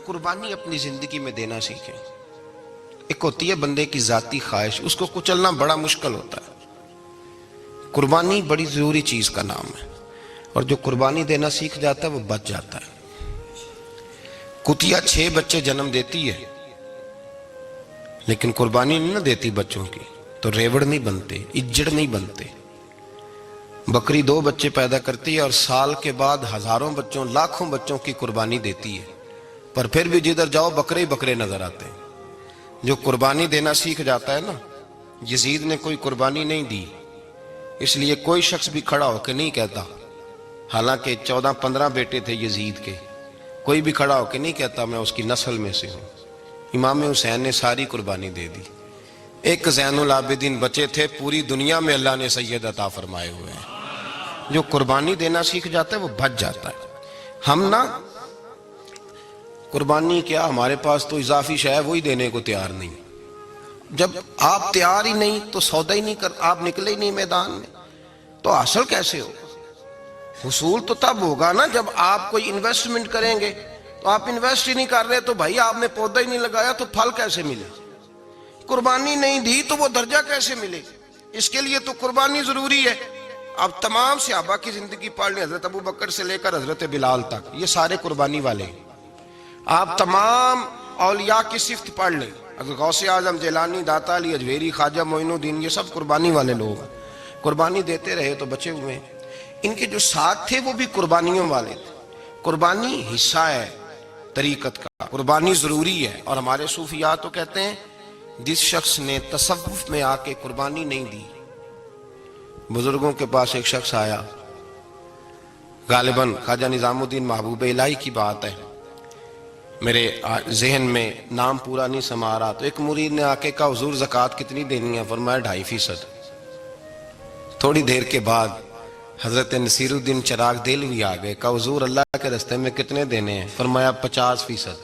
قربانی اپنی زندگی میں دینا سیکھیں۔ ایک ہوتی ہے بندے کی ذاتی خواہش، اس کو کچلنا بڑا مشکل ہوتا ہے۔ قربانی بڑی ضروری چیز کا نام ہے، اور جو قربانی دینا سیکھ جاتا ہے وہ بچ جاتا ہے۔ کتیا 6 بچے جنم دیتی ہے لیکن قربانی نہیں نہ دیتی بچوں کی، تو ریوڑ نہیں بنتے، اجڑ نہیں بنتے۔ بکری 2 بچے پیدا کرتی ہے اور سال کے بعد ہزاروں بچوں، لاکھوں بچوں کی قربانی دیتی ہے، پر پھر بھی جدھر جاؤ بکرے ہی بکرے نظر آتے ہیں۔ جو قربانی دینا سیکھ جاتا ہے نا، یزید نے کوئی قربانی نہیں دی، اس لیے کوئی شخص بھی کھڑا ہو کے نہیں کہتا، حالانکہ 14-15 بیٹے تھے یزید کے، کوئی بھی کھڑا ہو کے نہیں کہتا میں اس کی نسل میں سے ہوں۔ امام حسین نے ساری قربانی دے دی۔ ایک زین العابدین بچے تھے، پوری دنیا میں اللہ نے سید عطا فرمائے ہوئے ہیں۔ جو قربانی دینا سیکھ جاتا ہے وہ بچ جاتا ہے۔ ہم نا قربانی کیا، ہمارے پاس تو اضافی شے ہے وہی دینے کو تیار نہیں۔ جب آپ تیار ہی نہیں تو سودا ہی نہیں کر، آپ نکلے ہی نہیں میدان میں، تو حاصل کیسے ہوگا؟ حصول تو تب ہوگا نا جب آپ کوئی انویسٹمنٹ کریں گے۔ تو آپ انویسٹ ہی نہیں کر رہے تو بھائی آپ نے پودا ہی نہیں لگایا تو پھل کیسے ملے؟ قربانی نہیں دی تو وہ درجہ کیسے ملے؟ اس کے لیے تو قربانی ضروری ہے۔ اب تمام صحابہ کی زندگی پڑھ لیں، حضرت ابو بکر سے لے کر حضرت بلال تک، یہ سارے قربانی والے ہیں۔ آپ تمام اولیاء کی صفت پڑھ لیں، حضرت غوث اعظم، جیلانی، داتا علی اجویری، خواجہ معین الدین، یہ سب قربانی والے لوگ ہیں۔ قربانی دیتے رہے تو بچے ہوئے ہیں۔ ان کے جو ساتھ تھے وہ بھی قربانیوں والے تھے۔ قربانی حصہ ہے طریقت کا، قربانی ضروری ہے۔ اور ہمارے صوفیاء تو کہتے ہیں جس شخص نے تصوف میں آ کے قربانی نہیں دی، بزرگوں کے پاس ایک شخص آیا، غالباً خواجہ نظام الدین محبوب الہی کی بات ہے، میرے ذہن میں نام پورا نہیں سما رہا، تو ایک مرید نے آ کے کہا حضور زکوٰۃ کتنی دینی ہے؟ فرمایا 2.5%۔ تھوڑی دیر کے بعد حضرت نصیر الدین چراغ دہلوی آ گئے، کہا حضور اللہ کے راستے میں کتنے دینے ہیں؟ فرمایا 50%۔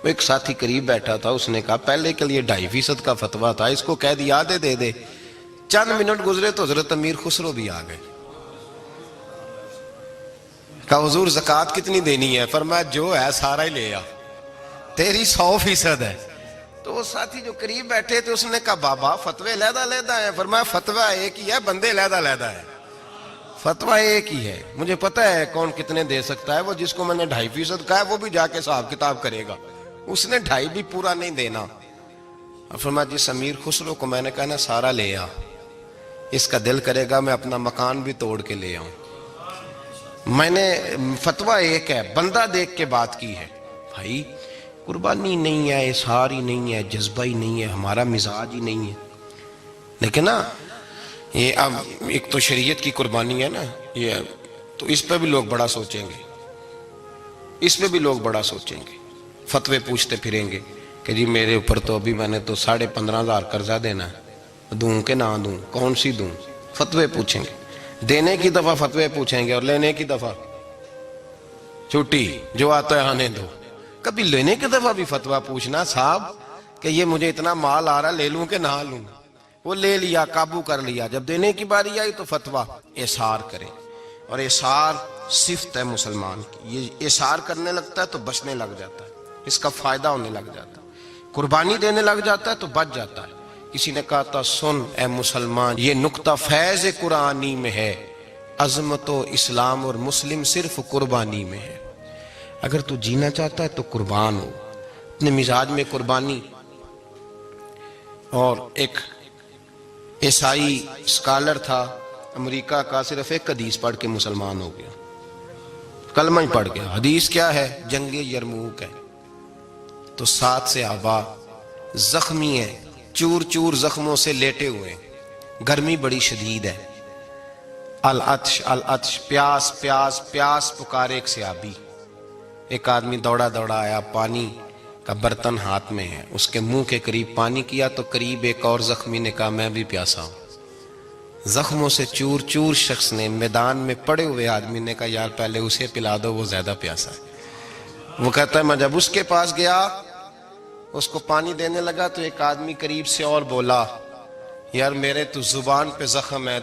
ایک ساتھی قریب بیٹھا تھا، اس نے کہا پہلے کے لیے 2.5% کا فتویٰ تھا، اس کو کہہ دیا دے دے۔ چند منٹ گزرے تو حضرت امیر خسرو بھی آ گئے، کہا حضور زکوٰۃ کتنی دینی ہے؟ فرمایا جو ہے سارا ہی لے آ، تیری 100% ہے۔ تو وہ ساتھی جو قریب بیٹھے تھے اس نے کہا بابا فتوے علیحدہ علیحدہ ہیں۔ فرمایا فتویٰ ایک ہی ہے، بندے علیحدہ علیحدہ ہے۔ فتویٰ ایک ہی ہے، مجھے پتہ ہے کون کتنے دے سکتا ہے، وہ جس کو میں نے 2.5% کہا ہے وہ بھی جا کے حساب کتاب کرے گا، اس نے 2.5 بھی پورا نہیں دینا۔ فرمایا جس امیر خسرو کو میں نے کہا نا سارا لے آ، اس کا دل کرے گا میں اپنا مکان بھی توڑ کے لے آؤں۔ میں نے فتویٰ ایک ہے، بندہ دیکھ کے بات کی ہے۔ بھائی قربانی نہیں ہے، اظہار ہی نہیں ہے، جذبہ ہی نہیں ہے، ہمارا مزاج ہی نہیں ہے۔ لیکن نا یہ اب ایک تو شریعت کی قربانی ہے نا، یہ تو اس پہ بھی لوگ بڑا سوچیں گے، اس پہ بھی لوگ بڑا سوچیں گے، فتوے پوچھتے پھریں گے کہ جی میرے اوپر تو ابھی میں نے تو 15,500 قرضہ دینا ہے، دوں کہ نہ دوں، کون سی دوں؟ فتوے پوچھیں گے، دینے کی دفعہ فتوے پوچھیں گے اور لینے کی دفعہ چھٹی، جو آتا ہے آنے دو۔ کبھی لینے کی دفعہ بھی فتویٰ پوچھنا صاحب کہ یہ مجھے اتنا مال آ رہا لے لوں کہ نہ لوں؟ وہ لے لیا، قابو کر لیا، جب دینے کی باری آئی تو فتویٰ احصار کریں۔ اور احصار صفت ہے مسلمان کی، یہ احصار کرنے لگتا ہے تو بچنے لگ جاتا ہے، اس کا فائدہ ہونے لگ جاتا ہے، قربانی دینے لگ جاتا ہے تو بچ جاتا ہے۔ کسی نے کہا تھا سن اے مسلمان، یہ نکتہ فیض قرآنی میں ہے، عظمت و اسلام اور مسلم صرف قربانی میں ہے۔ اگر تو جینا چاہتا ہے تو قربان ہو، اپنے مزاج میں قربانی۔ اور ایک عیسائی اسکالر تھا امریکہ کا، صرف ایک حدیث پڑھ کے مسلمان ہو گیا، کلمہ ہی پڑھ گیا۔ حدیث کیا ہے؟ جنگ یرموک ہے۔ تو 7 صحابہ زخمی ہیں، چور چور زخموں سے لیٹے ہوئے، گرمی بڑی شدید ہے، العطش العطش، پیاس پیاس پیاس پکارے ایک صحابی۔ ایک آدمی دوڑا دوڑا آیا، پانی کا برتن ہاتھ میں ہے، اس کے منہ کے قریب پانی کیا تو قریب ایک اور زخمی نے کہا میں بھی پیاسا ہوں۔ زخموں سے چور چور شخص نے، میدان میں پڑے ہوئے آدمی نے کہا یار پہلے اسے پلا دو، وہ زیادہ پیاسا ہے۔ وہ کہتا ہے میں جب اس کے پاس گیا، اس کو پانی دینے لگا تو ایک آدمی قریب سے اور بولا یار میرے تو زبان پہ زخم ہے،